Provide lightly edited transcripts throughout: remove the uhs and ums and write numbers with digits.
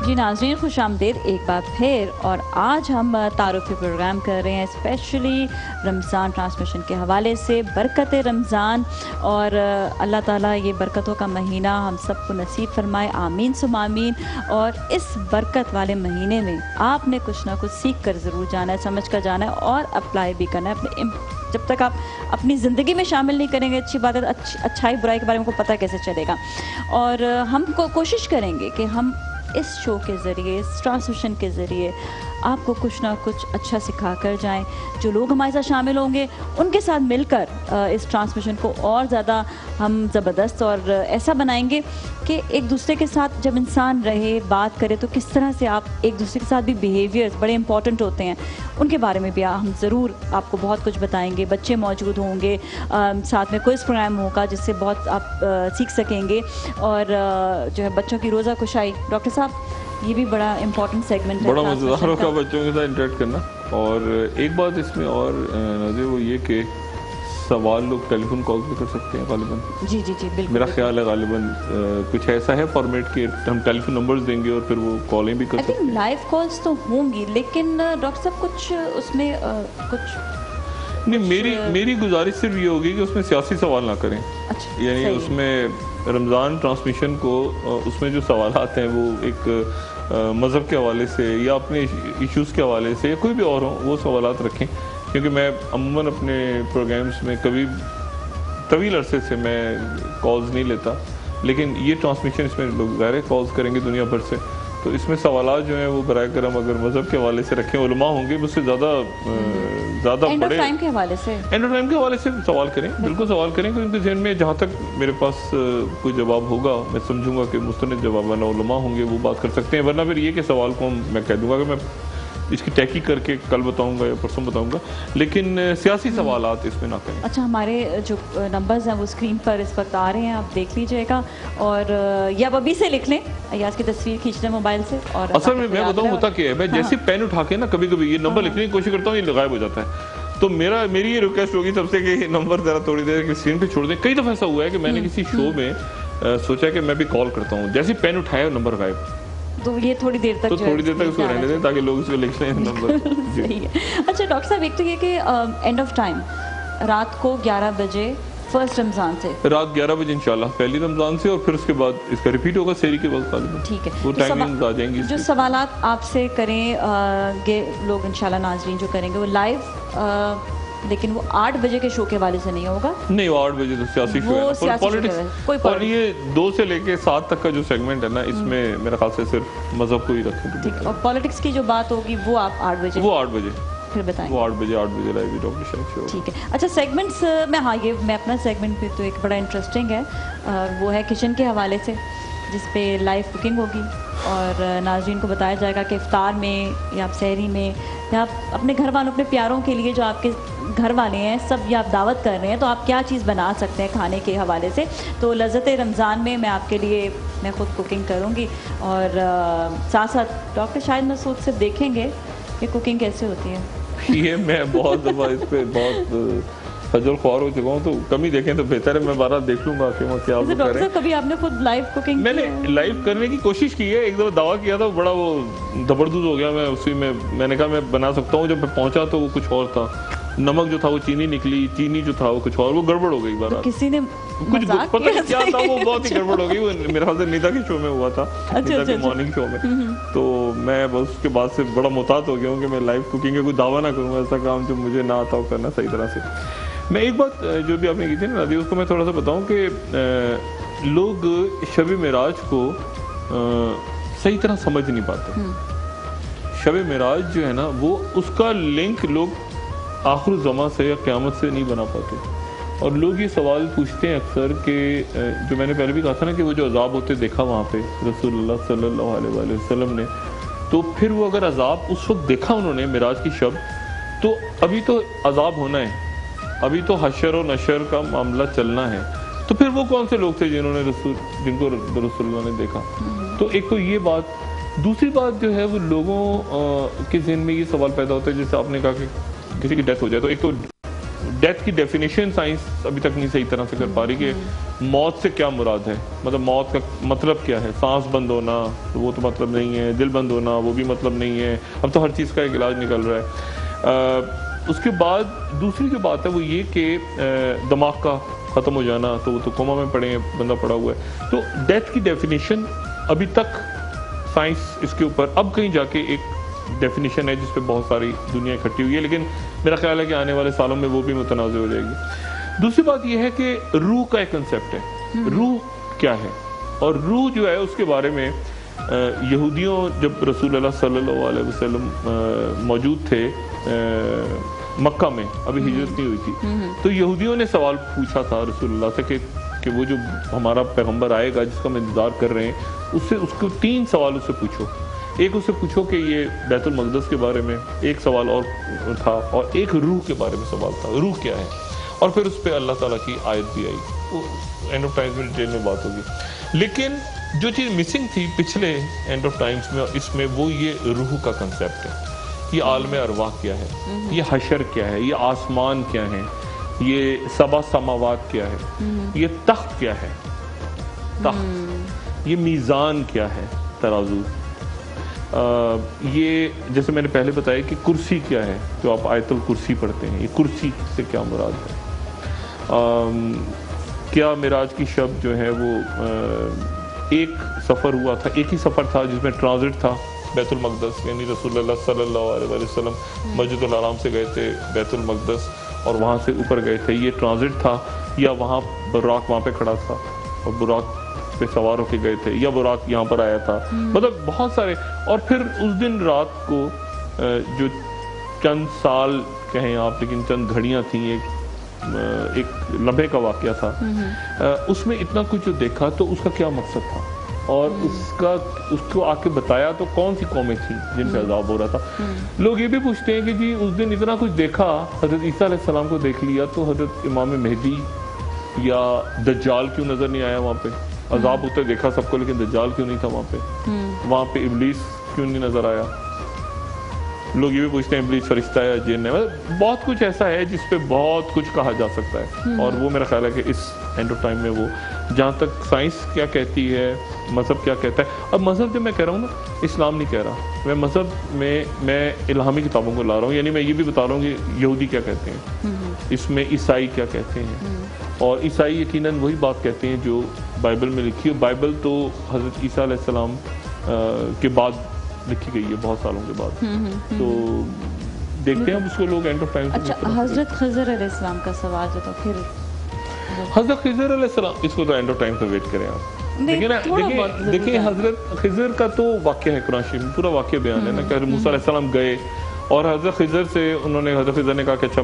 جی ناظرین، خوش آمدید ایک بار پھر، اور آج ہم تعارفی پروگرام کر رہے ہیں اسپیشلی رمضان ٹرانسمیشن کے حوالے سے، برکت رمضان، اور اللہ تعالیٰ یہ برکتوں کا مہینہ ہم سب کو نصیب فرمائے، آمین ثم آمین۔ اور اس برکت والے مہینے میں آپ نے کچھ نہ کچھ سیکھ کر ضرور جانا ہے، سمجھ کر جانا ہے اور اپلائی بھی کرنا ہے۔ جب تک آپ اپنی زندگی میں شامل نہیں کریں گے اچھی بات ہے، اچھائی برائی کے بارے میں کو پتہ کیسے چلے گا۔ اور ہم کو کوشش کریں گے کہ ہم اس شو کے ذریعے، اس ٹرانسمیشن کے ذریعے آپ کو کچھ نہ کچھ اچھا سکھا کر جائیں۔ جو لوگ ہمارے ساتھ شامل ہوں گے ان کے ساتھ مل کر اس ٹرانسمیشن کو اور زیادہ ہم زبردست اور ایسا بنائیں گے کہ ایک دوسرے کے ساتھ جب انسان رہے، بات کرے، تو کس طرح سے آپ ایک دوسرے کے ساتھ بھی بیہیویئرز بڑے امپورٹنٹ ہوتے ہیں، ان کے بارے میں بھی ہم ضرور آپ کو بہت کچھ بتائیں گے۔ بچے موجود ہوں گے، ساتھ میں کوئز پروگرام ہوگا جس سے بہت آپ سیکھ سکیں گے، اور جو ہے بچوں کی روزہ کشائی، ڈاکٹر صاحب یہ بھی بڑا امپورٹنٹ سیگمنٹ ہے، بڑا مزیدار ہوگا بچوں کے ساتھ انٹریکٹ کرنا۔ اور ایک بات اس میں اور ناظر، وہ یہ کہ سوال لوگ ٹیلی فون کال پہ کر سکتے ہیں غالباً۔ جی جی جی بالکل، میرا خیال ہے غالباً کچھ ایسا ہے فارمیٹ کہ ہم ٹیلی فون نمبرز دیں گے اور پھر وہ کالیں بھی کر سکتے ہیں۔ لائیو کالز تو ہوں گی، لیکن ڈاکٹر صاحب کچھ اس میں کچھ نہیں، میری گزارش صرف یہ ہوگی کہ اس میں سیاسی سوال نہ کریں۔ یعنی اس میں رمضان ٹرانسمیشن کو اس میں جو سوالات ہیں وہ ایک مذہب کے حوالے سے یا اپنے ایشوز کے حوالے سے یا کوئی بھی اور ہوں، وہ سوالات رکھیں، کیونکہ میں عموماً اپنے پروگرامز میں کبھی طویل عرصے سے میں کالز نہیں لیتا، لیکن یہ ٹرانسمیشن اس میں لوگ ظاہر کالز کریں گے دنیا بھر سے، تو اس میں سوالات جو ہیں وہ برائے کرم اگر مذہب کے حوالے سے رکھیں، علماء ہوں گے، اس سے زیادہ بڑے اینڈ آف ٹائم کے حوالے سے سوال کریں، بالکل سوال کریں، کہ ان کے ذہن میں جہاں تک میرے پاس کوئی جواب ہوگا میں سمجھوں گا کہ مستند جواب ہے، علماء ہوں گے وہ بات کر سکتے ہیں، ورنہ پھر یہ کہ سوال کو میں کہہ دوں گا کہ میں اس کی تحقیق کر کے کل بتاؤں گا یا پرسوں بتاؤں گا، لیکن سیاسی سوالات اس میں نہ کریں۔ اچھا، ہمارے جو نمبرز ہیں وہ اسکرین پر اس وقت آ رہے ہیں، آپ دیکھ لیجئے گا، اور یا ابھی سے لکھ لیں یا اس کی تصویر کھینچ لیں موبائل سے۔ اور اصل میں بتاؤں ہوتا کیا ہے، میں جیسے پین اٹھا کے نا کبھی کبھی یہ نمبر لکھنے کی کوشش کرتا ہوں، یہ غائب ہو جاتا ہے، تو میری یہ ریکویسٹ ہوگی سب سے کہ یہ نمبر ذرا تھوڑی دیر اسکرین پہ چھوڑ دیں۔ کئی دفعہ ایسا ہوا ہے کہ میں نے کسی شو میں سوچا کہ میں بھی کال کرتا ہوں، جیسے پین اٹھایا نمبر غائب، تو یہ تھوڑی دیر تک اس کو رہنے دیں تاکہ لوگ اس کو لکھ لیں نمبر۔ صحیح ہے۔ اچھا ڈاکٹر صاحب، ایک تو یہ کہ اینڈ آف ٹائم رات کو 11 بجے فرسٹ رمضان سے، رات 11 بجے انشاءاللہ پہلی رمضان سے، اور پھر اس کے بعد اس کا ریپیٹ ہوگا سحری کے بعد غالباً۔ ٹھیک ہے، وہ ٹائمنگز آ جائیں گی۔ جو سوالات آپ سے کریں گے لوگ انشاءاللہ، ناظرین جو کریں گے وہ لائیو، لیکن وہ 8 بجے کے شو کے حوالے سے نہیں ہوگا۔ نہیں، وہ 8 بجے تو سیاسی شو ہے، پولیٹکس، اور یہ 2 سے لے کے 7 تک کا جو سیگمنٹ ہے نا، اس میں میرا خیال سے صرف مذہب کو ہی رکھیں۔ ٹھیک، اور پولیٹکس کی جو بات ہوگی وہ آپ 8 بجے، وہ 8 بجے پھر بتائیں، وہ 8 بجے لائیو ڈاکٹر شاہد شو۔ ٹھیک ہے۔ اچھا، سیگمنٹس میں، ہاں یہ میں اپنا سیگمنٹ بھی تو ایک بڑا انٹرسٹنگ ہے، وہ ہے کچن کے حوالے سے، جس پہ لائیو کوکنگ ہوگی، اور ناظرین کو بتایا جائے گا کہ افطار میں یا آپ سحری میں یا آپ اپنے گھر والوں، اپنے پیاروں کے لیے جو آپ کے گھر والے ہیں سب یا آپ دعوت کر رہے ہیں، تو آپ کیا چیز بنا سکتے ہیں کھانے کے حوالے سے۔ تو لذت رمضان میں میں آپ کے لیے میں خود کوکنگ کروں گی، اور ساتھ ساتھ ڈاکٹر شاہد مسعود سے دیکھیں گے کہ کوکنگ کیسے ہوتی ہے۔ یہ میں بہت دفعہ اس پہ بہت خجل خوار ہو چکا ہوں، تو کم ہی دیکھیں تو بہتر ہے، میں بارہ دیکھ لوں گا کہ وہ کیا ڈاکٹر صاحب کبھی آپ نے خود لائیو کوکنگ؟ میں نے لائیو کرنے کی کوشش کی ہے، ایک دفعہ دعویٰ کیا تھا، بڑا وہ زبردست ہو گیا، میں اسی میں نے کہا میں بنا سکتا ہوں، جب میں پہنچا تو وہ کچھ اور تھا، نمک جو تھا وہ چینی نکلی، چینی جو تھا وہ کچھ اور، وہ گڑبڑ ہو گئی بارہ، کسی نے کچھ پتہ نہیں کیا تھا، وہ بہت ہی گڑبڑ ہو گئی، وہ میرے خیال سے نیتا کے شو میں ہوا تھا، نیتا کے مارننگ شو میں، تو میں بس اس کے بعد سے بڑا محتاط ہو گیا ہوں کہ میں لائیو کوکنگ کا کوئی دعویٰ نہ کروں، ایسا کام جو مجھے نہ آتا ہو کرنا صحیح طرح سے۔ میں ایک بات جو بھی آپ نے کی تھی نا نادی، اس کو میں تھوڑا سا بتاؤں کہ لوگ شب معراج کو صحیح طرح سمجھ نہیں پاتے۔ شب معراج جو ہے نا، وہ اس کا لنک لوگ آخر الزمان سے یا قیامت سے نہیں بنا پاتے، اور لوگ یہ سوال پوچھتے ہیں اکثر کہ جو میں نے پہلے بھی کہا تھا نا کہ وہ جو عذاب ہوتے دیکھا وہاں پہ رسول اللہ صلی اللہ علیہ وآلہ وسلم نے، تو پھر وہ اگر عذاب اس وقت دیکھا انہوں نے معراج کی شب، تو ابھی تو عذاب ہونا ہے، ابھی تو حشر و نشر کا معاملہ چلنا ہے، تو پھر وہ کون سے لوگ تھے جن کو رسول اللہ نے دیکھا؟ تو ایک تو یہ بات، دوسری بات جو ہے وہ لوگوں کے ذہن میں یہ سوال پیدا ہوتا ہے، جیسے آپ نے کہا کہ کسی کی ڈیتھ ہو جائے تو ایک تو ڈیتھ کی ڈیفینیشن سائنس ابھی تک نہیں صحیح طرح سے کر پا رہی کہ موت سے کیا مراد ہے، مطلب موت کا مطلب کیا ہے. سانس بند ہونا وہ تو مطلب نہیں ہے، دل بند ہونا وہ بھی مطلب نہیں ہے. اب تو ہر چیز کا ایک علاج نکل رہا ہے. اس کے بعد دوسری جو بات ہے وہ یہ کہ دماغ کا ختم ہو جانا، تو وہ تو کوما میں پڑے ہیں، بندہ پڑا ہوا ہے. تو ڈیتھ کی ڈیفینیشن ابھی تک سائنس اس کے اوپر اب کہیں جا کے ایک ڈیفینیشن ہے جس پہ بہت ساری دنیا اکٹھی ہوئی ہے، لیکن میرا خیال ہے کہ آنے والے سالوں میں وہ بھی متنازع ہو جائے گی. دوسری بات یہ ہے کہ روح کا ایک کنسیپٹ ہے. روح کیا ہے؟ اور روح جو ہے اس کے بارے میں یہودیوں جب رسول اللہ صلی اللہ علیہ وسلم موجود تھے مکہ میں، ابھی ہجرت نہیں ہوئی تھی، تو یہودیوں نے سوال پوچھا تھا رسول اللہ سے کہ وہ جو ہمارا پیغمبر آئے گا جس کا ہم انتظار کر رہے ہیں، اس کو 3 سوال اس سے پوچھو. ایک اس سے پوچھو کہ یہ بیت المقدس کے بارے میں ایک سوال اور تھا، اور ایک روح کے بارے میں سوال تھا، روح کیا ہے. اور پھر اس پہ اللہ تعالیٰ کی آیت بھی آئی. وہ اینڈ آف ٹائمز میں ڈیٹیل میں بات ہوگی. لیکن جو چیز مسنگ تھی پچھلے اینڈ آف ٹائمز میں، اس میں وہ یہ روح کا کنسیپٹ ہے. یہ عالم ارواح کیا ہے، یہ حشر کیا ہے، یہ آسمان کیا ہے، یہ 7 سماوات کیا ہے، یہ تخت کیا ہے، تخت، یہ میزان کیا ہے، ترازو، یہ جیسے میں نے پہلے بتایا کہ کرسی کیا ہے جو آپ آیت الکرسی پڑھتے ہیں، یہ کرسی سے کیا مراد ہے. کیا معراج کی شب جو ہے وہ ایک سفر ہوا تھا، ایک ہی سفر تھا جس میں ٹرانزٹ تھا بیت المقدس، یعنی رسول اللہ صلی اللہ علیہ وسلم مسجد الحرام سے گئے تھے بیت المقدس اور وہاں سے اوپر گئے تھے، یہ ٹرانزٹ تھا، یا وہاں براق وہاں پہ کھڑا تھا اور براق پہ سوار ہو کے گئے تھے، یا براق یہاں پر آیا تھا. مطلب بہت سارے. اور پھر اس دن رات کو جو چند سال کہیں آپ لیکن چند گھڑیاں تھیں، ایک لمحے کا واقعہ تھا، اس میں اتنا کچھ جو دیکھا تو اس کا کیا مقصد تھا، اور اس کو آ کے بتایا تو کون سی قومیں تھیں جن پہ عذاب ہو رہا تھا. لوگ یہ بھی پوچھتے ہیں کہ جی اس دن اتنا کچھ دیکھا، حضرت عیسیٰ علیہ السلام کو دیکھ لیا، تو حضرت امام مہدی یا دجال کیوں نظر نہیں آیا وہاں پہ؟ عذاب ہوتے دیکھا سب کو، لیکن دجال کیوں نہیں تھا وہاں پہ ابلیس کیوں نہیں نظر آیا؟ لوگ یہ بھی پوچھتے ہیں ابلیس فرشتہ ہے یا جن ہے. بہت کچھ ایسا ہے جس پہ بہت کچھ کہا جا سکتا ہے، اور وہ میرا خیال ہے کہ اس اینڈ آف ٹائم میں وہ جہاں تک سائنس کیا کہتی ہے، مذہب کیا کہتا ہے. اب مذہب جب میں کہہ رہا ہوں نا، اسلام نہیں کہہ رہا میں، مذہب میں الہامی کتابوں کو لا رہا ہوں. یعنی میں یہ بھی بتا رہا ہوں کہ یہودی کیا کہتے ہیں، اس میں عیسائی کیا کہتے ہیں. اور عیسائی یقیناً وہی بات کہتے ہیں جو بائبل میں لکھی ہے. بائبل تو حضرت عیسیٰ علیہ السلام کے بعد لکھی گئی ہے، بہت سالوں کے بعد. تو دیکھتے ہیں اس کو لوگ اینڈ آف ٹائم. اچھا، حضرت خضر علیہ السلام کا سوال جو تھا، پھر حضرت خضر علیہ السلام، اس کو تو اینڈ آف ٹائم سے ویٹ کریں آپ. دیکھیں حضرت خضر کا تو واقعہ ہے، قرآن شریف میں پورا واقعہ بیان ہے نا، کہ حضرت موسیٰ علیہ السلام گئے اور حضرت خضر سے حضرت خضر نے کہا کہ اچھا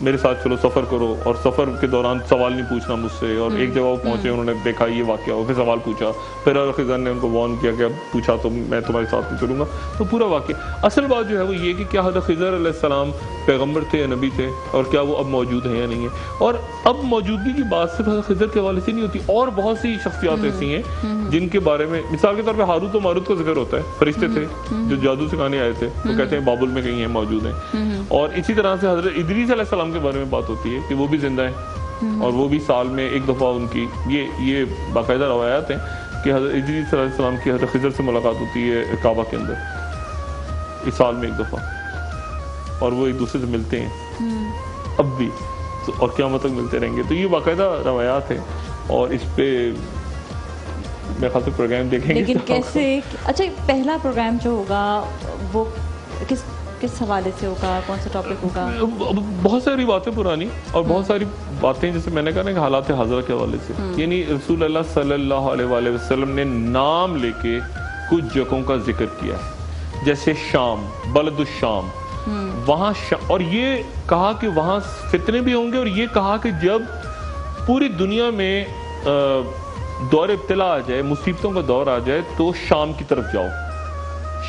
میرے ساتھ چلو سفر کرو، اور سفر کے دوران سوال نہیں پوچھنا مجھ سے. اور ایک جگہ وہ پہنچے، انہوں نے دیکھا یہ واقعہ ہو، پھر سوال پوچھا، پھر حضرت خضر نے ان کو وارن کیا کہ اب پوچھا تو میں تمہارے ساتھ نہیں چلوں گا. تو پورا واقعہ اصل بات جو ہے وہ یہ کہ کیا حضرت خضر علیہ السلام پیغمبر تھے یا نبی تھے، اور کیا وہ اب موجود ہیں یا نہیں ہیں. اور اب موجودگی کی بات صرف حضرت خضر کے حوالے سے نہیں ہوتی، اور بہت سی شخصیات ایسی ہیں جن کے بارے میں مثال کے طور پہ ہاروت و ماروت کا ذکر ہوتا ہے. فرشتے تھے جو جادو سکھانے آئے تھے، وہ کہتے ہیں بابل میں کہیں ہیں، موجود ہیں. اور اسی طرح سے حضرت ادریس علیہ السلام کے بارے میں بات ہوتی ہے کہ وہ بھی زندہ ہیں، اور وہ بھی سال میں ایک دفعہ ان کی یہ باقاعدہ روایات ہیں کہ حضرت ادریس علیہ السلام کی حضرت خضر سے ملاقات ہوتی ہے کعبہ کے اندر، اس سال میں ایک دفعہ، اور وہ ایک دوسرے سے ملتے ہیں اب بھی، اور قیامت تک ملتے رہیں گے. تو یہ باقاعدہ روایات ہیں، اور اس پہ میں خاص پروگرام دیکھیں گے. لیکن کیسے؟ اچھا، پہلا پروگرام جو ہوگا وہ کس حوالے سے ہوگا، کون سا ٹاپک ہوگا؟ بہت ساری باتیں پرانی، اور بہت ساری باتیں جیسے میں نے کہا نا کہ حالات حاضرہ کے حوالے سے. یعنی رسول اللہ صلی اللہ علیہ وسلم نے نام لے کے کچھ جگہوں کا ذکر کیا ہے، جیسے شام، بلد الشام، وہاں اور یہ کہا کہ وہاں فتنے بھی ہوں گے، اور یہ کہا کہ جب پوری دنیا میں دور ابتلا آ جائے، مصیبتوں کا دور آ جائے، تو شام کی طرف جاؤ.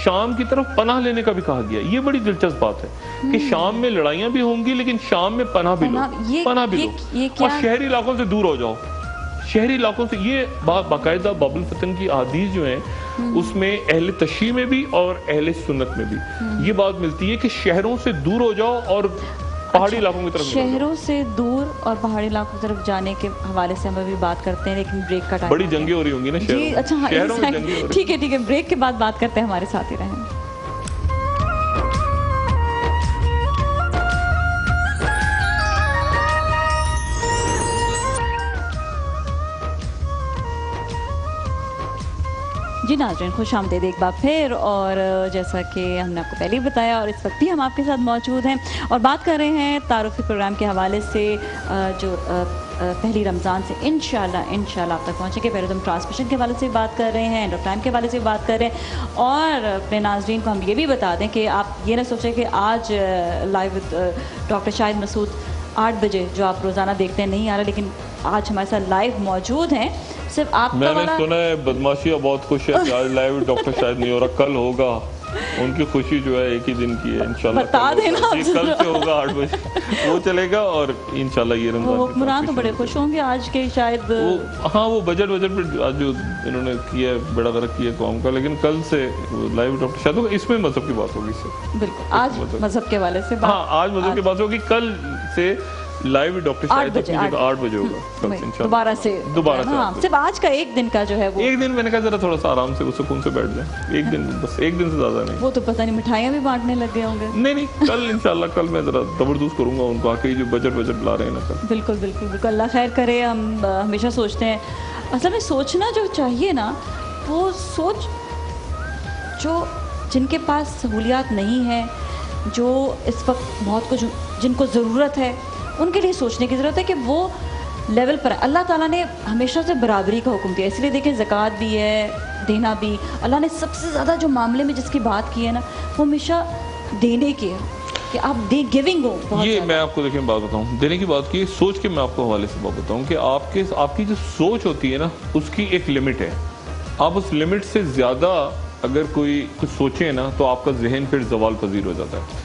شام کی طرف پناہ لینے کا بھی کہا گیا. یہ بڑی دلچسپ بات ہے کہ شام میں لڑائیاں بھی ہوں گی، لیکن شام میں پناہ بھی لو، پناہ بھی لو، اور شہری علاقوں سے دور ہو جاؤ. شہری علاقوں سے یہ باقاعدہ باب الفتن کی احادیث جو ہیں اس میں اہل تشیع میں بھی اور اہل سنت میں بھی یہ بات ملتی ہے کہ شہروں سے دور ہو جاؤ اور پہاڑی علاقوں کی طرف شہروں سے دور اور پہاڑی علاقوں کی طرف جانے کے حوالے سے ہم ابھی بات کرتے ہیں، لیکن بریک کا ٹائم، بڑی جنگیں ہو رہی ہوں گی نا جی اچھا شہروں میں جنگیں ہو رہی، ٹھیک ہے بریک کے بعد بات کرتے ہیں، ہمارے ساتھ ہی رہیں۔ جی ناظرین، خوش آمدید ایک بار پھر، اور جیسا کہ ہم نے آپ کو پہلے ہی بتایا اور اس وقت بھی ہم آپ کے ساتھ موجود ہیں اور بات کر رہے ہیں تعارفی پروگرام کے حوالے سے جو پہلی رمضان سے انشاءاللہ آپ تک پہنچیں گے۔ پہلے تو ہم ٹرانسمیشن کے حوالے سے بات کر رہے ہیں، اینڈ آف ٹائم کے حوالے سے بات کر رہے ہیں، اور اپنے ناظرین کو ہم یہ بھی بتا دیں کہ آپ یہ نہ سوچیں کہ آج لائیو ود ڈاکٹر شاہد مسعود 8 بجے جو آپ روزانہ دیکھتے ہیں نہیں آ رہا، لیکن آج ہمارے ساتھ لائیو موجود ہیں۔ صرف آپ میں نے سنا ہے بدماشیاں بہت خوش ہے کہ آج لائیو ڈاکٹر شاید نہیں ہو رہا، کل ہوگا، ان کی خوشی جو ہے ایک ہی دن کی ہے، انشاءاللہ بتا دینا کل سے ہوگا 8 بجے وہ چلے گا، اور انشاءاللہ یہ رمضان کی حکمران تو بڑے خوش ہوں گے آج کے شاید، ہاں وہ بجٹ پہ آج جو انہوں نے کیا ہے بڑا غرق کیا ہے قوم کا، لیکن کل سے لائیو ڈاکٹر شاید ہوگا، اس میں مذہب کی بات ہوگی سر، بالکل آج مذہب کے حوالے سے، ہاں آج مذہب کی بات ہوگی، کل سے لائیو ڈاکٹر شاید 8 بجے ہوگا دوبارہ سے، ہاں صرف آج کا ایک دن کا جو ہے وہ ایک دن، میں نے کہا ذرا تھوڑا سا آرام سے سکون سے بیٹھ جائیں، ایک دن بس، ایک دن سے زیادہ نہیں۔ وہ تو پتہ نہیں مٹھائیاں بھی بانٹنے لگ گئے ہوں گے؟ نہیں کل انشاءاللہ کل میں ذرا زبردست کروں گا ان کو، آکے جو بجٹ لا رہے ہیں نا کل۔ بالکل اللہ خیر کرے۔ ہم ہمیشہ سوچتے ہیں، اصل میں سوچنا جو چاہیے نا، وہ سوچ جو جن کے پاس سہولیات نہیں ہیں، جو اس وقت بہت کچھ جن کو ضرورت ہے، ان کے لیے سوچنے کی ضرورت ہے کہ وہ لیول پر ہے۔ اللہ تعالیٰ نے ہمیشہ سے برابری کا حکم دیا، اس لیے دیکھیں زکوٰۃ بھی ہے، دینا بھی، اللہ نے سب سے زیادہ جو معاملے میں جس کی بات کی ہے نا، وہ ہمیشہ دینے کی ہے، کہ آپ گیونگ ہو۔ یہ میں آپ کو دیکھیں بات بتاؤں، دینے کی بات کی، سوچ کے میں آپ کو حوالے سے بات بتاؤں کہ آپ کی جو سوچ ہوتی ہے نا، اس کی ایک لمٹ ہے، آپ اس لمٹ سے زیادہ اگر کوئی کچھ سوچیں نا تو آپ کا ذہن پھر زوال پذیر ہو جاتا ہے۔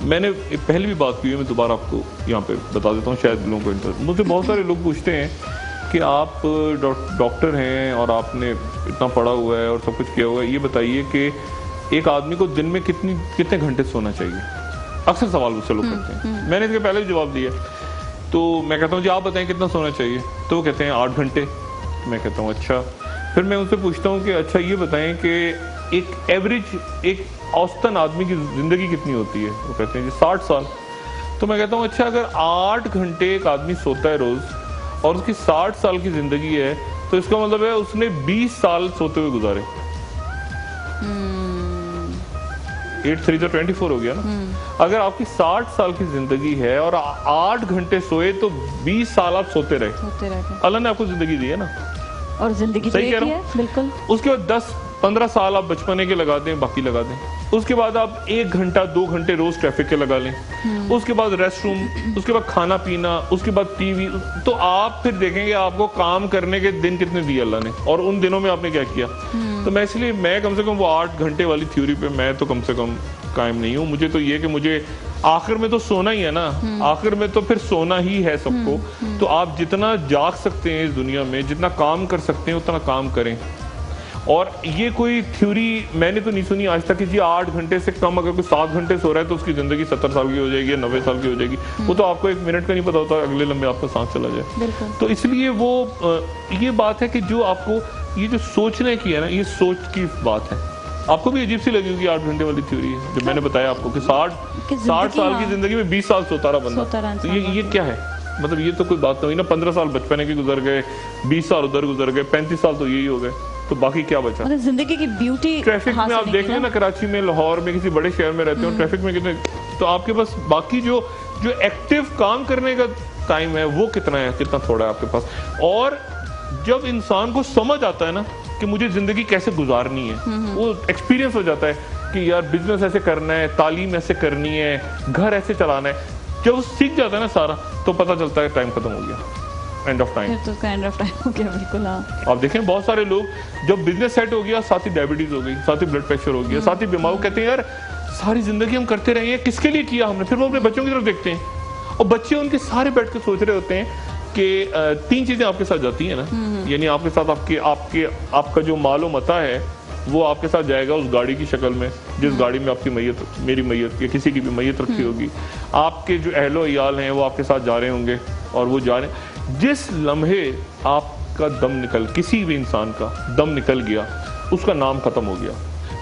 میں نے پہلے بھی بات کی ہے، میں دوبارہ آپ کو یہاں پہ بتا دیتا ہوں، شاید لوگوں کو انٹرسٹ، مجھ سے بہت سارے لوگ پوچھتے ہیں کہ آپ ڈاکٹر ہیں اور آپ نے اتنا پڑھا ہوا ہے اور سب کچھ کیا ہوا ہے، یہ بتائیے کہ ایک آدمی کو دن میں کتنے گھنٹے سونا چاہیے؟ اکثر سوال مجھ سے لوگ کرتے ہیں، میں نے اس کے پہلے جواب دیا، تو میں کہتا ہوں جی آپ بتائیں کتنا سونا چاہیے، تو وہ کہتے ہیں 8 گھنٹے، میں کہتا ہوں اچھا، پھر میں ان سے پوچھتا ہوں کہ اچھا یہ بتائیں کہ ایک ایوریج، ایک اوسطن آدمی کی زندگی کتنی ہوتی ہے؟ وہ کہتے ہیں جی 60 سال، تو میں کہتا ہوں اچھا اگر 8 گھنٹے ایک آدمی سوتا ہے روز اور اس کی 60 سال کی زندگی ہے، تو اس کا مطلب ہے اس نے 20 سال سوتے ہوئے گزارے، 8 3 تو 24 ہو گیا نا۔ اگر آپ کی 60 سال کی زندگی ہے اور 8 گھنٹے سوئے تو 20 سال آپ سوتے رہے، اللہ نے آپ کو زندگی دی ہے نا، اور زندگی صحیح کہہ رہا ہوں، بالکل۔ اس کے بعد 10-15 سال آپ بچپنے کے لگا دیں، باقی لگا دیں، اس کے بعد آپ 1 گھنٹہ 2 گھنٹے روز ٹریفک کے لگا لیں، اس کے بعد ریسٹ روم، اس کے بعد کھانا پینا، اس کے بعد ٹی وی، تو آپ پھر دیکھیں گے آپ کو کام کرنے کے دن کتنے دیے اللہ نے، اور ان دنوں میں آپ نے کیا کیا۔ تو میں اس لیے میں کم سے کم وہ 8 گھنٹے والی تھیوری پہ میں تو کم سے کم قائم نہیں ہوں۔ مجھے تو یہ کہ مجھے آخر میں تو سونا ہی ہے نا، آخر میں تو پھر سونا ہی ہے سب کو، تو آپ جتنا جاگ سکتے ہیں اس دنیا میں، جتنا کام کر سکتے ہیں اتنا کام کریں۔ اور یہ کوئی تھیوری میں نے تو نہیں سنی آج تک کہ جی 8 گھنٹے سے کم اگر کوئی 7 گھنٹے سو رہا ہے تو اس کی زندگی 70 سال کی ہو جائے گی یا 90 سال کی ہو جائے گی، وہ تو آپ کو 1 منٹ کا نہیں پتا ہوتا، اگلے لمحے آپ کا سانس چلا جائے۔ تو اس لیے وہ یہ بات ہے کہ جو آپ کو یہ جو سوچنے کی ہے نا، یہ سوچ کی بات ہے۔ آپ کو بھی عجیب سی لگی ہوگی 8 گھنٹے والی تھیوری ہے جو میں نے بتایا آپ کو کہ 60 سال کی زندگی میں 20 سال سوتا رہا بندہ، تو یہ کیا ہے؟ مطلب یہ تو کوئی بات نہیں نا، 15 سال بچپنے کے گزر گئے، 20 سال ادھر گزر گئے، 35 سال تو یہی ہو گئے، تو باقی کیا بچا؟ زندگی کی بیوٹی ٹریفک میں آپ دیکھ لیں نا، کراچی میں، لاہور میں، کسی بڑے شہر میں رہتے ہو، ٹریفک میں کتنے، تو آپ کے پاس باقی جو ایکٹیو کام کرنے کا ٹائم ہے وہ کتنا ہے، کتنا تھوڑا ہے آپ کے پاس۔ اور جب انسان کو سمجھ آتا ہے نا کہ مجھے زندگی کیسے گزارنی ہے، وہ ایکسپیرینس ہو جاتا ہے کہ یار بزنس ایسے کرنا ہے، تعلیم ایسے کرنی ہے، گھر ایسے چلانا ہے، جب وہ سیکھ جاتا ہے نا سارا، تو پتہ چلتا ہے ٹائم ختم ہو گیا، اینڈ آف ٹائم ہو گیا، بالکل۔ آپ دیکھیں بہت سارے لوگ جب بزنس سیٹ ہو گیا، ساتھ ہی ڈائبٹیز ہو گئی، ساتھ ہی بلڈ پریشر ہو گیا، ساتھ ہی بیمار، کہتے ہیں یار ساری زندگی ہم کرتے رہے ہیں، کس کے لیے کیا ہم نے؟ پھر وہ اپنے بچوں کی طرف دیکھتے ہیں، اور بچے ان کے سارے بیٹھ کے سوچ رہے ہوتے ہیں کہ 3 چیزیں آپ کے ساتھ جاتی ہیں نا، یعنی آپ کے ساتھ آپ کا جو مال و متاع ہے وہ آپ کے ساتھ جائے گا اس گاڑی کی شکل میں جس گاڑی میں آپ کی میت، میری میت یا کسی کی بھی میت رکھی ہوگی. آپ کے جو اہل و عیال ہیں وہ آپ کے ساتھ جا رہے ہوں گے اور وہ جا رہے ہیں. جس لمحے آپ کا دم نکل، کسی بھی انسان کا دم نکل گیا، اس کا نام ختم ہو گیا.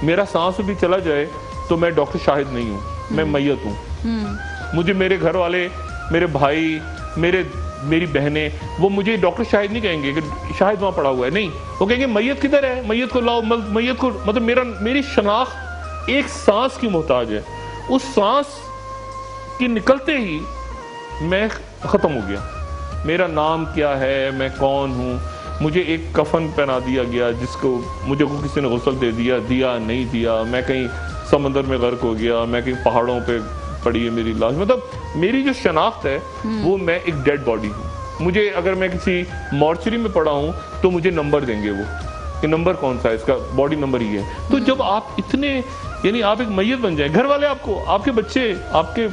میرا سانس بھی چلا جائے تو میں ڈاکٹر شاہد نہیں ہوں، میں میت ہوں. مجھے میرے گھر والے، میرے بھائی، میری بہنیں، وہ مجھے ڈاکٹر شاہد نہیں کہیں گے کہ شاہد وہاں پڑا ہوا ہے. نہیں، وہ کہیں گے میت کدھر ہے، میت کو لاؤ. میت کو مطلب میری شناخت ایک سانس کی محتاج ہے. اس سانس کی نکلتے ہی میں ختم ہو گیا. میرا نام کیا ہے، میں کون ہوں. مجھے ایک کفن پہنا دیا گیا جس کو مجھے کو کسی نے غسل دیا نہیں دیا. میں کہیں سمندر میں غرق ہو گیا، میں کہیں پہاڑوں پہ پڑی ہے میری لاش. مطلب میری جو شناخت ہے وہ میں ایک ڈیڈ باڈی ہوں. مجھے اگر میں کسی مورچری میں پڑا ہوں تو مجھے نمبر دیں گے وہ کہ نمبر کون سا ہے، اس کا باڈی نمبر یہ ہے. تو جب آپ اتنے یعنی آپ ایک میت بن جائیں، گھر والے آپ کو، آپ کے بچے، آپ کے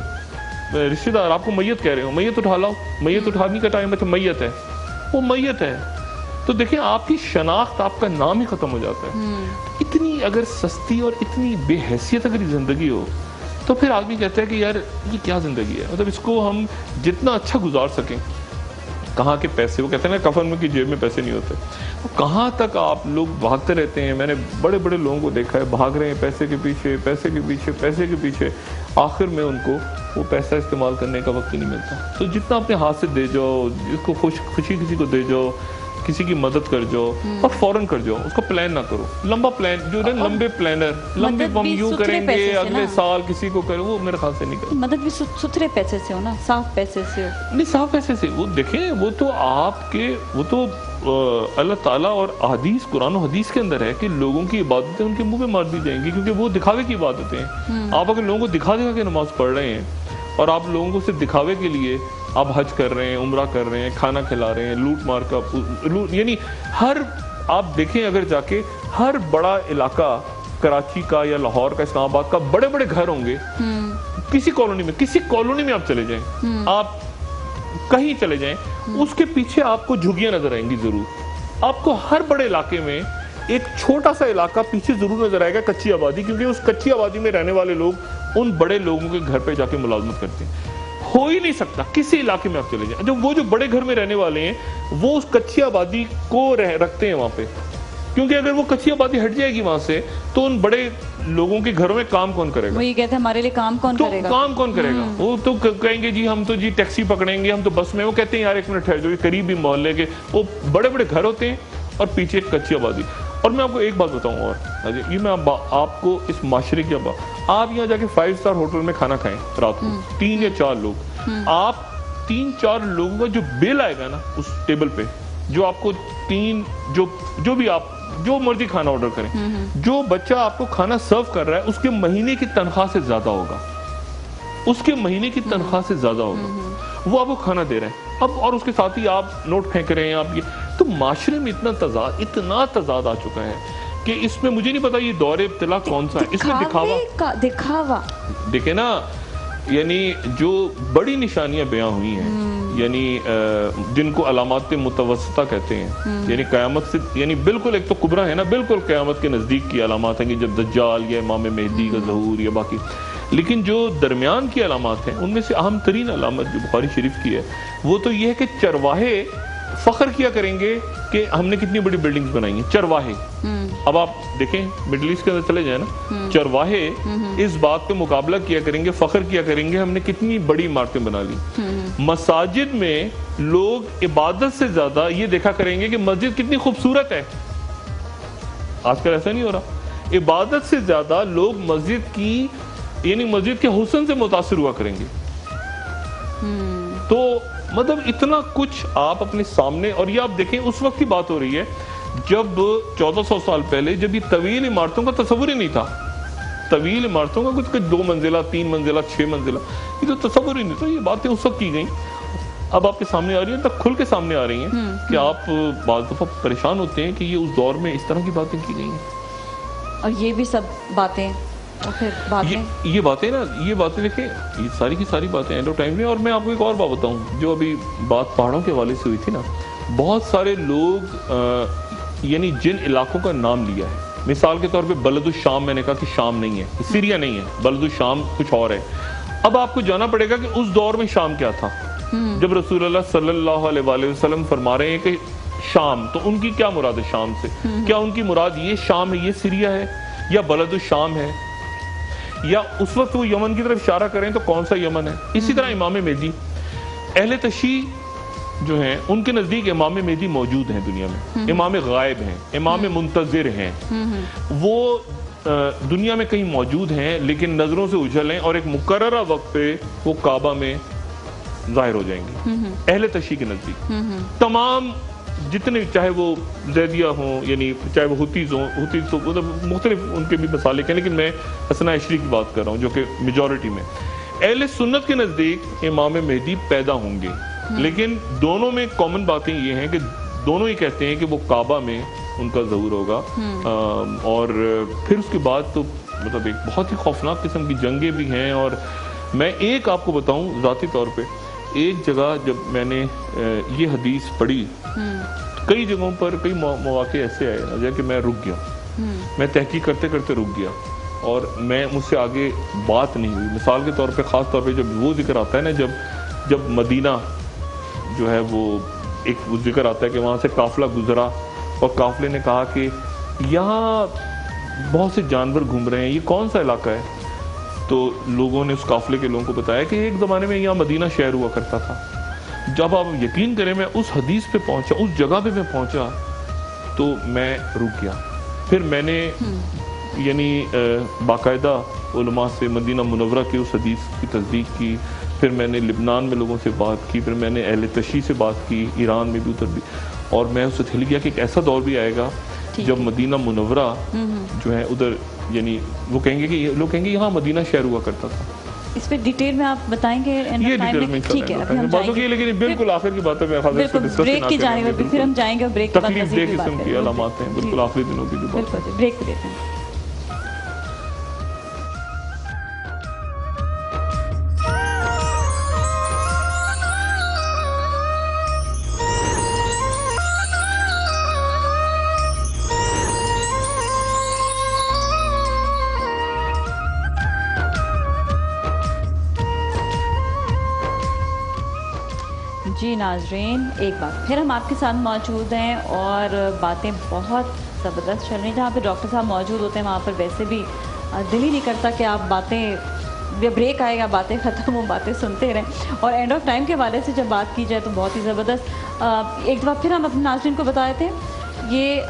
رشتہ دار آپ کو میت کہہ رہے ہو، میت اٹھا لاؤ، میت اٹھانے کا ٹائم ہے، میت ہے، وہ میت ہے. تو دیکھیں آپ کی شناخت، آپ کا نام ہی ختم ہو جاتا ہے. اتنی اگر سستی اور اتنی بے حیثیت اگر زندگی ہو تو پھر آدمی کہتا ہے کہ یار یہ کیا زندگی ہے. مطلب اس کو ہم جتنا اچھا گزار سکیں. کہاں کے پیسے، وہ کہتے ہیں نا کفن میں کی جیب میں پیسے نہیں ہوتے. کہاں تک آپ لوگ بھاگتے رہتے ہیں. میں نے بڑے بڑے لوگوں کو دیکھا ہے بھاگ رہے ہیں پیسے کے پیچھے، پیسے کے پیچھے، پیسے کے پیچھے. آخر میں ان کو وہ پیسہ استعمال کرنے کا وقت ہی نہیں ملتا. تو جتنا اپنے ہاتھ سے دے جاؤ، جس کو خوشی کسی کو دے جاؤ، کسی کی مدد کر جاؤ اور فوراً کر جاؤ. اس کو پلان نہ کرو، لمبا پلان جو ہے لمبے پلانر، لمبے ہم یوں کریں گے اگلے سال کسی کو کرو، وہ میرے خیال سے نہیں کرو. مدد بھی ستھرے پیسے سے ہو نا، صاف پیسے سے ہو. نہیں، صاف پیسے سے. وہ دیکھیں وہ تو آپ کے، وہ تو اللہ تعالیٰ اور حدیث، قرآن و حدیث کے اندر ہے کہ لوگوں کی عبادتیں ان کے منہ پہ مار دی جائیں گی کیونکہ وہ دکھاوے کی عبادتیں ہیں. آپ اگر لوگوں کو دکھا کے نماز پڑھ رہے ہیں اور آپ لوگوں کو صرف دکھاوے کے لیے آپ حج کر رہے ہیں، عمرہ کر رہے ہیں، کھانا کھلا رہے ہیں، لوٹ مار کا یعنی ہر، آپ دیکھیں اگر جا کے ہر بڑا علاقہ کراچی کا یا لاہور کا، اسلام آباد کا، بڑے بڑے گھر ہوں گے. کسی کالونی میں آپ چلے جائیں، آپ کہیں چلے جائیں، اس کے پیچھے آپ کو جھگیاں نظر آئیں گی ضرور. آپ کو ہر بڑے علاقے میں ایک چھوٹا سا علاقہ پیچھے ضرور نظر آئے گا، کچی آبادی، کیونکہ اس کچی آبادی میں رہنے والے لوگ ان بڑے لوگوں کے گھر پہ جا کے ملازمت کرتے ہیں. ہو ہی نہیں سکتا کسی علاقے میں آپ چلے جائیں. وہ جو بڑے گھر میں رہنے والے ہیں وہ اس کچی آبادی کو رکھتے ہیں وہاں پہ، کیونکہ اگر وہ کچی آبادی ہٹ جائے گی وہاں سے تو ان بڑے لوگوں کے گھروں میں کام کون کرے گا؟ وہ یہ کہتے ہیں ہمارے لیے کام کون کرے گا؟ کام کون کرے گا؟ وہ تو کہیں گے جی ہم تو جی ٹیکسی پکڑیں گے، ہم تو بس میں. وہ کہتے ہیں یار ایک منٹ ٹھہر جاؤ، قریب بھی محلے کے وہ بڑے بڑے گھر ہوتے ہیں اور پیچھے کچی آبادی. اور میں آپ کو ایک بات بتاؤں اور یہ میں آپ کو اس معاشرے کی، آپ یہاں جا کے 5 اسٹار ہوٹل میں کھانا کھائیں رات کو، 3 یا 4 لوگ، آپ 3-4 لوگوں کا جو بل آئے گا نا اس ٹیبل پہ، جو آپ کو جو بھی آپ جو مرضی کھانا آرڈر کریں، جو بچہ آپ کو کھانا سرو کر رہا ہے اس کے مہینے کی تنخواہ سے زیادہ ہوگا، اس کے مہینے کی تنخواہ سے زیادہ ہوگا، وہ آپ کو کھانا دے رہے ہیں. اب اور اس کے ساتھ ہی آپ نوٹ پھینک رہے ہیں آپ. یہ تو معاشرے میں اتنا تضاد آ چکا ہے کہ اس میں مجھے نہیں پتا یہ دور ابتلا کون سا ہے. اس میں دکھاوا دیکھیں نا، یعنی جو بڑی نشانیاں بیان ہوئی ہیں، یعنی جن کو علامات متوسطہ کہتے ہیں، یعنی قیامت سے، یعنی بالکل ایک تو کبرا ہے نا، بالکل قیامت کے نزدیک کی علامات ہیں کہ جب دجال یا امام مہدی کا ظہور یا باقی. لیکن جو درمیان کی علامات ہیں ان میں سے اہم ترین علامت جو بخاری شریف کی ہے وہ تو یہ ہے کہ چرواہے فخر کیا کریں گے کہ ہم نے کتنی بڑی بلڈنگز بنائی ہیں. چرواہے، اب آپ دیکھیں مڈل ایسٹ کے اندر چلے جائیں نا، چرواہے اس بات پہ مقابلہ کیا کریں گے، فخر کیا کریں گے ہم نے کتنی بڑی عمارتیں بنا لی. مساجد میں لوگ عبادت سے زیادہ یہ دیکھا کریں گے کہ مسجد کتنی خوبصورت ہے. آج کل ایسا نہیں ہو رہا. عبادت سے زیادہ لوگ مسجد کی، یعنی مسجد کے حسن سے متاثر ہوا کریں گے. تو مطلب اتنا کچھ آپ اپنے سامنے، اور یہ آپ دیکھیں اس وقت کی بات ہو رہی ہے جب 1400 سال پہلے جب یہ طویل عمارتوں کا تصور ہی نہیں تھا. طویل عمارتوں کا کچھ 2 منزلہ 3 منزلہ 6 منزلہ یہ تو تصور ہی نہیں تھا. یہ باتیں اس وقت کی گئیں، اب آپ کے سامنے آ رہی ہیں، تک کھل کے سامنے آ رہی ہیں کہ آپ بعض دفعہ پریشان ہوتے ہیں کہ یہ اس دور میں اس طرح کی باتیں کی گئی ہیں. اور یہ بھی سب باتیں یہ باتیں نا، یہ باتیں دیکھیں، یہ ساری کی ساری باتیں اینڈ آف ٹائم میں. اور میں آپ کو ایک اور بات بتاؤں، جو ابھی بات پہاڑوں کے حوالے سے ہوئی تھی نا، بہت سارے لوگ یعنی جن علاقوں کا نام لیا ہے مثال کے طور پہ بلد الشام میں نے کہا کہ شام نہیں ہے، سیریا نہیں ہے، بلد الشام کچھ اور ہے. اب آپ کو جانا پڑے گا کہ اس دور میں شام کیا تھا. جب رسول اللہ صلی اللہ علیہ وآلہ وسلم فرما رہے ہیں کہ شام، تو ان کی کیا مراد ہے شام سے؟ کیا ان کی مراد یہ شام ہے، یہ سیریا ہے، یا بلد الشام ہے، یا اس وقت وہ یمن کی طرف اشارہ کریں تو کون سا یمن ہے؟ اسی طرح امام مہدی، اہل تشیع جو ہیں ان کے نزدیک امام مہدی موجود ہیں دنیا میں، امام غائب ہیں، امام منتظر ہیں، وہ دنیا میں کہیں موجود ہیں لیکن نظروں سے اجھل ہیں، اور ایک مقررہ وقت پہ وہ کعبہ میں ظاہر ہو جائیں گے. اہل تشیع کے نزدیک تمام جتنے، چاہے وہ زیدیہ ہوں، یعنی چاہے وہ حوثیز ہوں، حوثیز تو مختلف ان کے بھی مسالک ہیں، لیکن میں حسنہ عشری کی بات کر رہا ہوں جو کہ میجورٹی میں. اہل سنت کے نزدیک امام مہدی پیدا ہوں گے، لیکن دونوں میں کامن باتیں یہ ہیں کہ دونوں ہی کہتے ہیں کہ وہ کعبہ میں ان کا ظہور ہوگا. اور پھر اس کے بعد تو مطلب ایک بہت ہی خوفناک قسم کی جنگیں بھی ہیں. اور میں ایک آپ کو بتاؤں ذاتی طور پہ، ایک جگہ جب میں نے یہ حدیث پڑھی، کئی جگہوں پر کئی مواقع ایسے آئے کہ میں رک گیا، میں تحقیق کرتے کرتے رک گیا، اور مجھ سے آگے بات نہیں ہوئی. مثال کے طور پہ خاص طور پہ جب وہ ذکر آتا ہے نا، جب مدینہ جو ہے وہ ایک ذکر آتا ہے کہ وہاں سے قافلہ گزرا اور قافلے نے کہا کہ یہاں بہت سے جانور گھوم رہے ہیں، یہ کون سا علاقہ ہے؟ تو لوگوں نے اس قافلے کے لوگوں کو بتایا کہ ایک زمانے میں یہاں مدینہ شہر ہوا کرتا تھا. جب آپ یقین کریں میں اس حدیث پہ پہنچا، اس جگہ پہ میں پہنچا تو میں رک گیا. پھر میں نے یعنی باقاعدہ علماء سے مدینہ منورہ کی اس حدیث کی تصدیق کی، پھر میں نے لبنان میں لوگوں سے بات کی، پھر میں نے اہل تشیع سے بات کی، ایران میں بھی ادھر بھی، اور میں اس سے ہل گیا کہ ایک ایسا دور بھی آئے گا جب مدینہ منورہ جو ہے ادھر، یعنی وہ کہیں گے کہ لوگ کہیں گے یہاں مدینہ شہر ہوا کرتا تھا. اس پہ ڈیٹیل میں آپ بتائیں گے؟ یہ ڈیٹیل میں ٹھیک ہے باتوں کی، لیکن بالکل آخر کی بات ہے، میں خاص طور سے بریک کی جانب پھر ہم جائیں گے، بریک کے بعد تکلیف دہ قسم کی علامات ہیں، بالکل آخری دنوں کی جو بات ہے. بالکل بریک پہ دیتے ہیں. جی ناظرین، ایک بار پھر ہم آپ کے ساتھ موجود ہیں اور باتیں بہت زبردست چل رہی ہیں. جہاں پہ ڈاکٹر صاحب موجود ہوتے ہیں وہاں پر ویسے بھی دل ہی نہیں کرتا کہ آپ باتیں، بریک آئے گا باتیں ختم ہو، باتیں سنتے رہیں. اور اینڈ آف ٹائم کے حوالے سے جب بات کی جائے تو بہت ہی زبردست. ایک دفعہ پھر ہم اپنے ناظرین کو بتا دیتے ہیں، یہ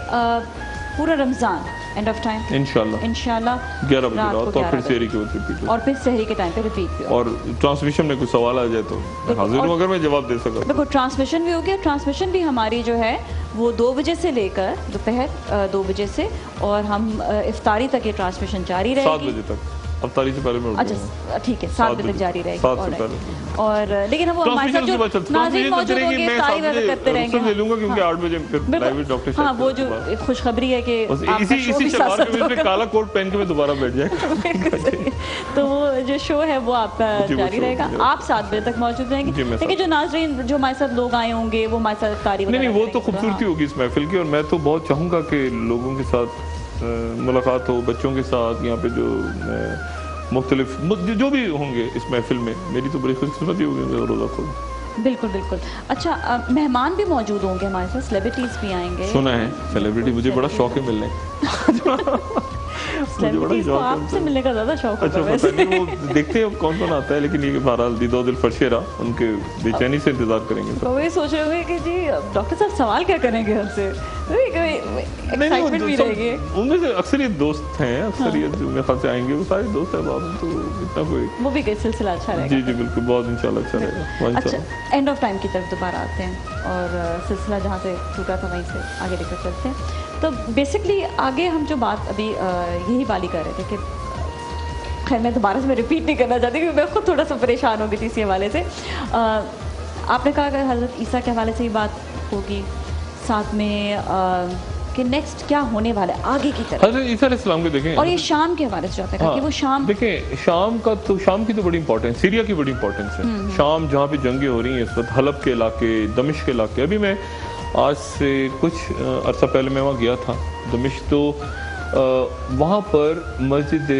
پورا رمضان اینڈ آف ٹائم انشاءاللہ 11 بجے رات، اور پھر سحری کے وقت ریپیٹ، اور پھر سحری کے ٹائم پہ ریپیٹ بھی. اور ٹرانسمیشن میں کوئی سوال آ جائے تو میں حاضر ہوں اگر میں جواب دے سکا. دیکھو ٹرانسمیشن بھی ہو گیا، ٹرانسمیشن بھی ہماری جو ہے وہ 2 بجے سے لے کر دوپہر 2 بجے سے، اور ہم افطاری تک یہ ٹرانسمیشن جاری رہے گی 7 بجے تک. افطاری سے پہلے میں اچھا ٹھیک ہے، 7 بجے تک جاری رہے گی. اور لیکن وہ ہمارے ساتھ جو ناظرین موجود ہوں گے افطاری وغیرہ کرتے رہیں گے. لے لوں گا کیونکہ 8 بجے پھر لائیو ڈاکٹر صاحب. ہاں وہ جو خوشخبری ہے کہ اسی شلوار کے بیچ میں کالا کوٹ پہن کے میں دوبارہ بیٹھ جائے تو وہ جو شو ہے وہ آپ کا جاری رہے گا. آپ 7 بجے تک موجود رہیں گے. لیکن جو ناظرین جو ہمارے ساتھ لوگ آئے ہوں گے وہ ہمارے ساتھ افطاری نہیں، وہ تو خوبصورتی ہوگی اس محفل کی. اور میں تو بہت چاہوں گا کہ لوگوں کے ساتھ ملاقات ہو، بچوں کے ساتھ، یہاں پہ جو مختلف جو بھی ہوں گے اس محفل میں. میری تو بڑی خوش قسمتی ہوگی روزہ کھول. بالکل بالکل. اچھا مہمان بھی موجود ہوں گے ہمارے ساتھ، سیلیبریٹیز بھی آئیں گے. سنا ہے سیلیبریٹی، مجھے بڑا شوق ہے ملنے سیلیبریٹیز کو آپ سے ملنے کا زیادہ شوق ہوتا ہے. اچھا پتہ نہیں، وہ دیکھتے ہیں کون کون آتا ہے، لیکن یہ بہرحال دیدہ دل فرشیرہ ان کے بے چینی سے انتظار کریں گے. وہ یہ سوچ رہے ہوئے کہ جی ڈاکٹر صاحب سوال کیا کریں گے ہم سے، ایکسائٹمنٹ بھی رہے گی. ان میں سے اکثریت دوست ہیں، اکثریت جو میرے خیال سے آئیں گے وہ سارے دوست ہیں باب، تو اتنا کوئی وہ بھی کوئی سلسلہ اچھا رہے گا. جی جی بالکل، بہت انشاءاللہ اچھا رہے گا. اچھا اینڈ آف ٹائم کی طرف دوبارہ آتے ہیں اور سلسلہ جہاں سے ٹوٹا تھا وہیں سے آگے لے کر چلتے ہیں. تو بیسکلی آگے ہم جو بات ابھی یہی والی کر رہے تھے کہ خیر میں دوبارہ سے میں ریپیٹ نہیں کرنا چاہتی کیونکہ میں خود تھوڑا سا پریشان ہو گئی تھی اسی حوالے سے. آپ نے کہا کہ حضرت عیسیٰ کے حوالے سے ہی بات ہوگی، ساتھ میں کہ نیکسٹ کیا ہونے والا ہے آگے کی طرف. حضرت عیسیٰ علیہ السلام کے دیکھیں، اور یہ شام کے حوالے سے جو ہے کہ وہ شام دیکھیں، شام کی تو بڑی امپورٹنس، سیریا کی بڑی امپورٹنس ہے. شام جہاں پہ جنگیں ہو رہی ہیں اس وقت، حلب کے علاقے، دمشق کے علاقے. ابھی میں آج سے کچھ عرصہ پہلے میں وہاں گیا تھا دمشق، تو وہاں پر مسجد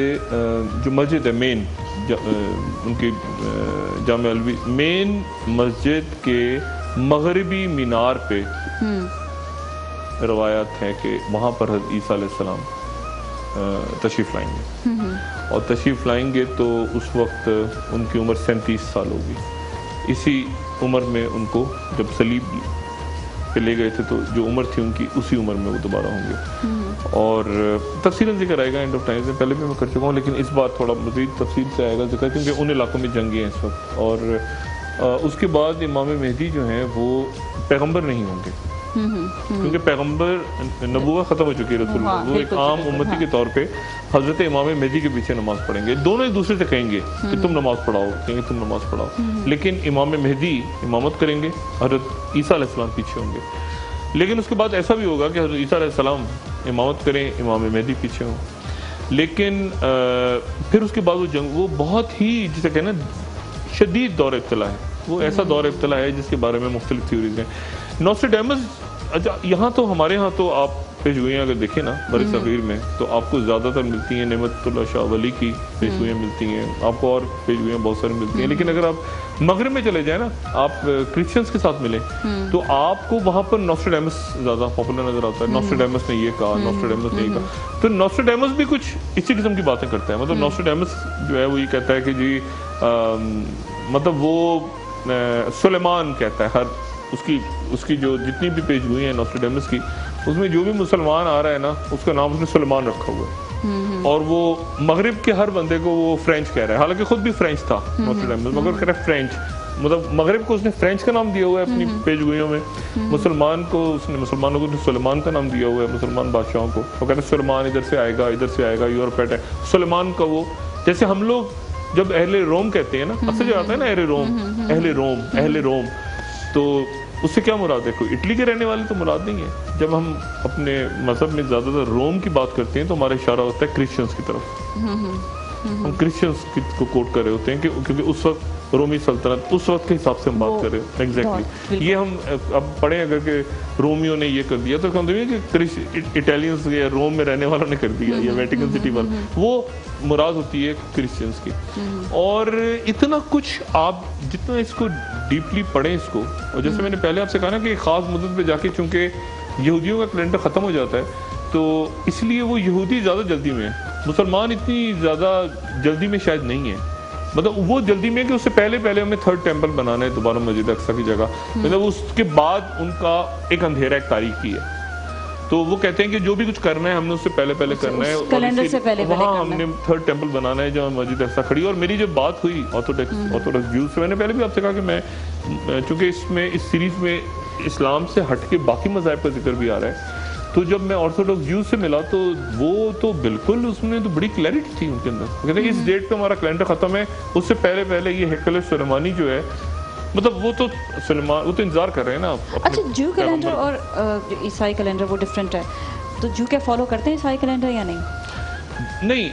جو مسجد ہے مین ان کی جامع الوی مین مسجد کے مغربی مینار پہ روایات ہیں کہ وہاں پر حضرت عیسیٰ علیہ السلام تشریف لائیں گے اور تشریف لائیں گے تو اس وقت ان کی عمر 37 سال ہوگی. اسی عمر میں ان کو جب صلیب پہ لے گئے تھے تو جو عمر تھی ان کی اسی عمر میں وہ دوبارہ ہوں گے. اور تفصیلاً ذکر آئے گا اینڈ آف ٹائمز میں پہلے بھی میں کر چکا ہوں لیکن اس بار تھوڑا مزید تفصیل سے آئے گا ذکر کیونکہ ان علاقوں میں جنگیں ہیں اس وقت. اور اس کے بعد امام مہدی جو ہیں وہ پیغمبر نہیں ہوں گے کیونکہ پیغمبر نبوت ختم ہو چکی ہے رسول اللہ. وہ ایک عام امتی کے طور پہ حضرت امام مہدی کے پیچھے نماز پڑھیں گے. دونوں ایک دوسرے سے کہیں گے کہ تم نماز پڑھاؤ, کہیں گے تم نماز پڑھاؤ, لیکن امام مہدی امامت کریں گے, حضرت عیسیٰ علیہ السلام پیچھے ہوں گے. لیکن اس کے بعد ایسا بھی ہوگا کہ حضرت عیسیٰ علیہ السلام امامت کریں, امام مہدی پیچھے ہوں. لیکن پھر اس کے بعد وہ جنگ وہ بہت ہی جسے کہنا شدید دور ابتلا ہے. وہ ایسا دور ابتلا ہے جس کے بارے میں مختلف تھیوریز ہیں. نوسٹریڈیمس یہاں تو ہمارے ہاں تو آپ پیشگوئیاں اگر دیکھیں نا بر صغیر میں تو آپ کو زیادہ تر ملتی ہیں نعمت اللہ شاہ ولی کی پیشگوئیاں ملتی ہیں, آپ کو اور پیشگوئیاں بہت ساری ملتی ہیں. لیکن اگر آپ مغرب میں چلے جائیں نا, آپ کرسچنس کے ساتھ ملیں تو آپ کو وہاں پر نوسٹریڈیمس زیادہ پاپولر نظر آتا ہے. نوسٹریڈیمس نے یہ کہا, نوسٹریڈیمس نے یہ کہا. تو نوسٹریڈیمس بھی کچھ اسی قسم کی باتیں کرتا ہے. مطلب نوسٹریڈیمس جو ہے وہ یہ کہتا ہے کہ جی مطلب وہ سلیمان کہتا ہے ہر اس کی جو جتنی بھی پیج ہوئی ہیں نوسٹریڈیمس کی, اس میں جو بھی مسلمان آ رہا ہے نا اس کا نام اس نے سلیمان رکھا ہوا ہے. اور وہ مغرب کے ہر بندے کو وہ فرینچ کہہ رہا ہے, حالانکہ خود بھی فرینچ تھا نوسٹریڈیمس, مگر کہہ رہا ہے فرینچ. مطلب مغرب کو اس نے فرینچ کا نام دیا ہوا ہے اپنی پیج گوئیوں میں, مسلمانوں کو سلیمان کا نام دیا ہوا ہے مسلمان بادشاہوں کو. وہ کہتے ہیں سلیمان ادھر سے آئے گا یورپیٹ ہے. سلیمان کا وہ جیسے ہم لوگ جب اہل روم کہتے ہیں نا, اصل جو آتا ہے نا اہل روم, تو اس سے کیا مراد ہے؟ کوئی اٹلی کے رہنے والے تو مراد نہیں ہے. جب ہم اپنے مذہب میں زیادہ تر روم کی بات کرتے ہیں تو ہمارا اشارہ ہوتا ہے کرسچنس کی طرف. ہم کرسچنس کو کوٹ کر رہے ہوتے ہیں کیونکہ اس وقت رومی سلطنت اس وقت کے حساب سے ہم بات کر رہے ہیں. ایگزیکٹلی یہ ہم اب پڑھیں اگر کہ رومیوں نے یہ کر دیا تو ہم دیکھیں کہ اٹیلینس یا روم میں رہنے والوں نے کر دیا یا ویٹیکن سٹی والوں, وہ مراد ہوتی ہے کرسچنس کی. اور اتنا کچھ آپ جتنا اس کو ڈیپلی پڑھیں اس کو, اور جیسے میں نے پہلے آپ سے کہا نا کہ خاص مدت پہ جا کے چونکہ یہودیوں کا کیلنڈر ختم ہو جاتا ہے تو اس لیے وہ یہودی زیادہ جلدی میں ہے, مسلمان اتنی زیادہ جلدی میں شاید نہیں ہے. مطلب وہ جلدی میں کہ اس سے پہلے ہمیں تھرڈ ٹیمپل بنانا ہے دوبارہ مسجد اقصی کی جگہ, مطلب اس کے بعد ان کا ایک اندھیرا ایک تاریخی ہے. تو وہ کہتے ہیں کہ جو بھی کچھ کرنا ہے ہم نے اس سے پہلے کرنا ہے, وہاں ہم نے تھرڈ ٹیمپل بنانا ہے جہاں مسجد اقصی کھڑی. اور میری جو بات ہوئی آرتھوڈاکس ویوز سے, میں نے پہلے بھی آپ سے کہا کہ میں چونکہ اس سیریز میں اسلام سے ہٹ کے باقی مذاہب کا ذکر بھی آ رہا ہے, تو جب میں آرتھوڈاکس ویوز سے ملا تو وہ تو بالکل اس میں تو بڑی کلیئرٹی تھی ان کے اندر. کہتے ہیں اس ڈیٹ پہ ہمارا کیلنڈر ختم ہے, اس سے پہلے یہ ہیکل سلیمانی جو ہے, مطلب وہ تو انتظار کر رہے ہیں نا. اچھا, جو کیلنڈر اور عیسائی کیلنڈر وہ ڈفرینٹ ہے, تو جو کیا فالو کرتے ہیں عیسائی کیلنڈر یا نہیں؟ نہیں,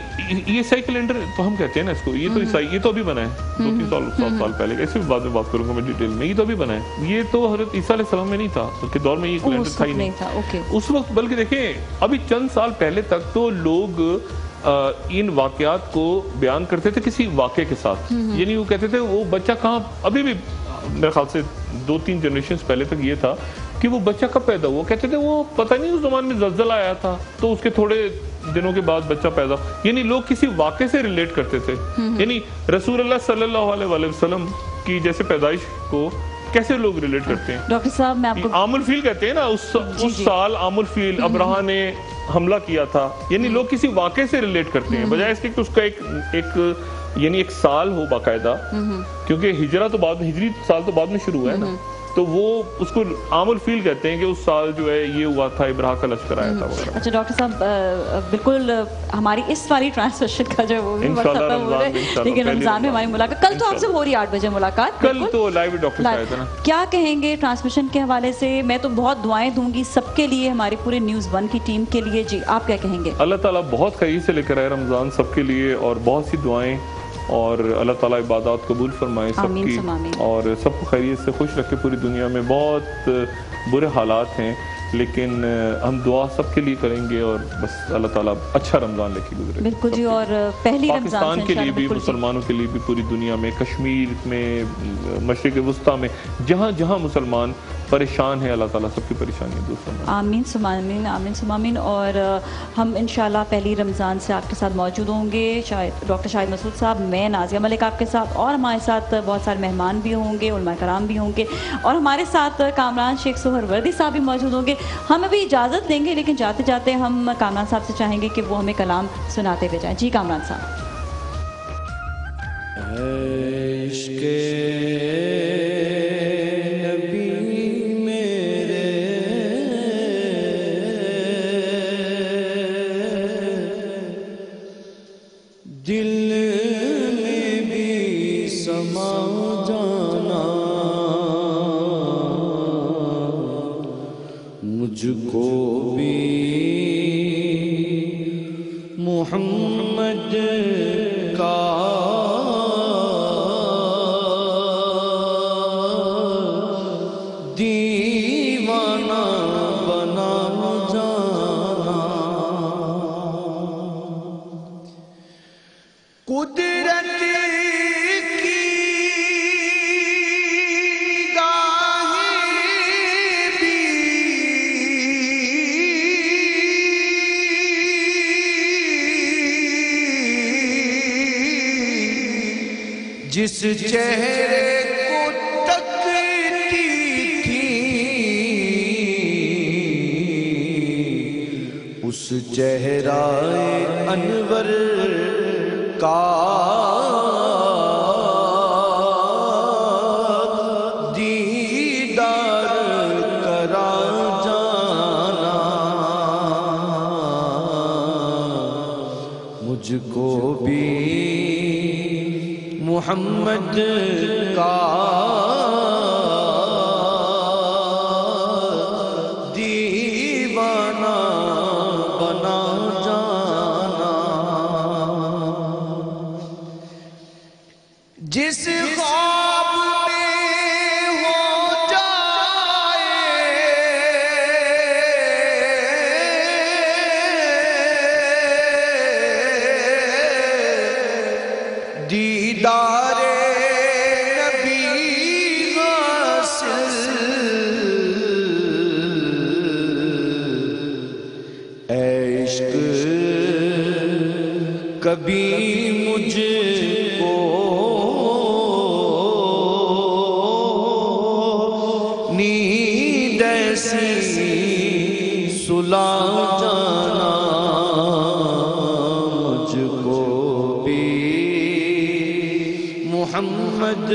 یہ عیسائی کیلنڈر تو ہم کہتے ہیں نا اس کو, یہ تو عیسائی, یہ تو ابھی بنا ہے 2-3 سال پہلے, ایسے بھی بعد میں بات کروں گا میں ڈیٹیل میں. یہ تو ابھی بنا ہے, یہ تو حضرت عیسیٰ علیہ السلام میں نہیں تھا, اس کے دور میں یہ کیلنڈر تھا ہی نہیں اس وقت. بلکہ دیکھیں ابھی چند سال پہلے تک تو لوگ ان واقعات کو بیان کرتے تھے کسی واقعے کے ساتھ, یعنی وہ کہتے تھے وہ بچہ کہاں, ابھی بھی میرے خیال سے 2-3 جنریشنز پہلے تک یہ تھا کہ وہ بچہ کب پیدا ہوا, کہتے تھے وہ پتہ نہیں اس زمان میں زلزلہ آیا تھا تو اس کے تھوڑے دنوں کے بعد بچہ پیدا. یعنی لوگ کسی واقعے سے ریلیٹ کرتے تھے, یعنی رسول اللہ صلی اللہ علیہ وسلم کی جیسے پیدائش کو کیسے لوگ ریلیٹ کرتے ہیں. ڈاکٹر صاحب میں آپ کو عام الفیل کہتے ہیں نا, اس سال عام الفیل ابرہا نے حملہ کیا تھا, یعنی لوگ کسی واقعے سے ریلیٹ کرتے ہیں بجائے اس کے کہ اس کا ایک سال ہو باقاعدہ, کیونکہ ہجری سال تو بعد میں شروع ہوا ہے نا, تو وہ اس کو عام الفیل کہتے ہیں کہ اس سال جو ہے یہ ہوا تھا, ابراہ کا لشکر آیا تھا وغیرہ. اچھا ڈاکٹر صاحب, بالکل ہماری اس والی ٹرانسلیشن کا جو وہ بھی وقت ختم ہو رہا ہے, لیکن رمضان میں ہماری ملاقات کل تو آپ سے ہو رہی ہے 8 بجے ملاقات, کل تو لائیو ڈاکٹر آئے تھے نا. کیا کہیں گے ٹرانسمیشن کے حوالے سے؟ میں تو بہت دعائیں دوں گی سب کے لیے, ہماری پورے نیوز 1 کی ٹیم کے لیے. جی آپ کیا کہیں گے؟ اللہ تعالیٰ بہت خیر سے لے کر آئے رمضان سب کے لیے, اور بہت سی دعائیں, اور اللہ تعالیٰ عبادات قبول فرمائے سب کی, اور سب کو خیریت سے خوش رکھے. پوری دنیا میں بہت برے حالات ہیں, لیکن ہم دعا سب کے لیے کریں گے اور بس اللہ تعالیٰ اچھا رمضان لے کے گزرے. بالکل جی. اور پہلی پاکستان کے لیے بھی, مسلمانوں کے لیے بھی, پوری دنیا میں, کشمیر میں, مشرق وسطیٰ میں, جہاں جہاں مسلمان پریشان ہیں, اللہ تعالیٰ سب کی پریشانیاں دور فرمائے. آمین ثم آمین, آمین ثم آمین. اور ہم انشاءاللہ پہلی رمضان سے آپ کے ساتھ موجود ہوں گے. ڈاکٹر شاہد مسعود صاحب, میں نازیہ ملک آپ کے ساتھ, اور ہمارے ساتھ بہت سارے مہمان بھی ہوں گے, علماء کرام بھی ہوں گے, اور ہمارے ساتھ کامران شیخ سہروردی صاحب بھی موجود ہوں گے. ہم ابھی اجازت دیں گے, لیکن جاتے جاتے ہم کامران صاحب سے چاہیں گے کہ وہ ہمیں کلام سناتے ہوئے جائیں. جی کامران صاحب. دل میں بھی سما جانا, مجھ کو بھی محمد کا دیوانہ بنا جانا. قدرت کی گاہیں بھی جس چہرے کو تکتی تھی, اس چہرہ انور کا دیدار کرا جانا. مجھ کو بھی محمد کا دیوانہ بنا جانا. جس خواب میں ہو جائے دیدار نبی حاصل, اے عشق کبھی مجھ کو نیند ایسی سلا جانا. مجھ کو بھی محمد